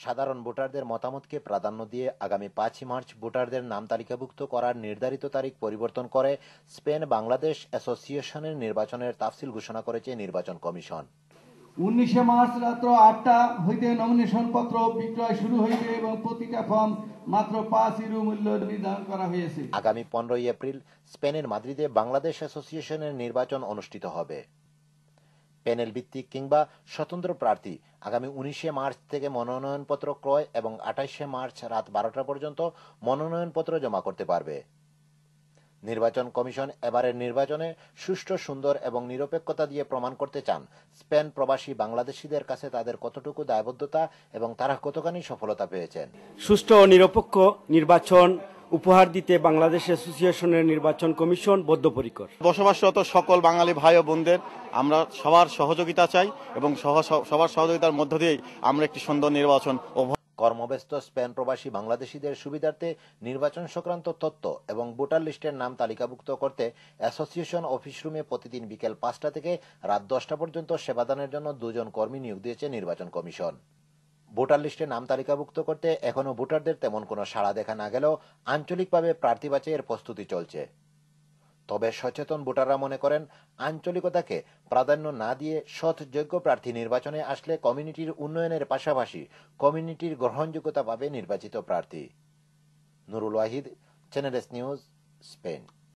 সাধারণ ভোটারদের মতামতকে প্রাধান্য দিয়ে আগামী 5 মার্চ ভোটারদের নাম তালিকাভুক্ত করার নির্ধারিত তারিখ পরিবর্তন করে স্পেন বাংলাদেশ অ্যাসোসিয়েশনের নির্বাচনের তাফসিল ঘোষণা করেছে নির্বাচন কমিশন। 19 মার্চ রাত্র 8টা হইতে নমিনেশন পত্র বিক্রয় শুরু হইবে এবং প্রতিটা ফর্ম মাত্র 5 ইউরো মূল্য নির্ধারণ করা হয়েছে। আগামী 15 এপ্রিল স্পেনের মাদ্রিদে বাংলাদেশ অ্যাসোসিয়েশনের নির্বাচন অনুষ্ঠিত হবে। প্যানেল ভিত্তিক কিংবা স্বতন্ত্র প্রার্থী আগামী 19 মার্চ থেকে মনোনয়নপত্র ক্রয় এবং 28 মার্চ রাত 12টা পর্যন্ত মনোনয়নপত্র জমা করতে পারবে। নির্বাচন কমিশন এবারের নির্বাচনে সুষ্ঠু, সুন্দর এবং নিরপেক্ষতা দিয়ে প্রমাণ করতে চান স্পেন প্রবাসী বাংলাদেশিদের কাছে তাদের কতটুকু দায়বদ্ধতা এবং তারা কতখানি সফলতা পেয়েছেন। সুষ্ঠু ও নিরপেক্ষ নির্বাচন উপহার দিতে বাংলাদেশ অ্যাসোসিয়েশনের নির্বাচন কমিশন বদ্ধপরিকর। বসবাসরত সকল বাঙালি ভাই ও বোনদের আমরা সবার সহযোগিতা চাই এবং সবার সহযোগিতার মধ্য দিয়েই আমরা একটি সুন্দর নির্বাচন। কর্মব্যস্ত স্পেন প্রবাসী বাংলাদেশিদের সুবিধার্থে নির্বাচন সংক্রান্ত তথ্য এবং ভোটার লিস্টের নাম তালিকাভুক্ত করতে অ্যাসোসিয়েশন অফিস রুমে প্রতিদিন বিকেল 5টা থেকে রাত 10টা পর্যন্ত সেবাদানের জন্য 2 জন কর্মী নিয়োগ দিয়েছে নির্বাচন কমিশন। ভোটার লিস্টে নাম তালিকাভুক্ত করতে এখনো ভোটারদের তেমন কোনো সাড়া দেখা না গেলেও আঞ্চলিকভাবে প্রার্থী বাছাইয়ের প্রস্তুতি চলছে। তবে সচেতন ভোটাররা মনে করেন আঞ্চলিকতাকে প্রাধান্য না দিয়ে সৎ যোগ্য প্রার্থী নির্বাচনে আসলে কমিউনিটির উন্নয়নের পাশাপাশি কমিউনিটির গ্রহণযোগ্যতা পাবে নির্বাচিত প্রার্থী। Nurul Wahid, channel S news, Spain.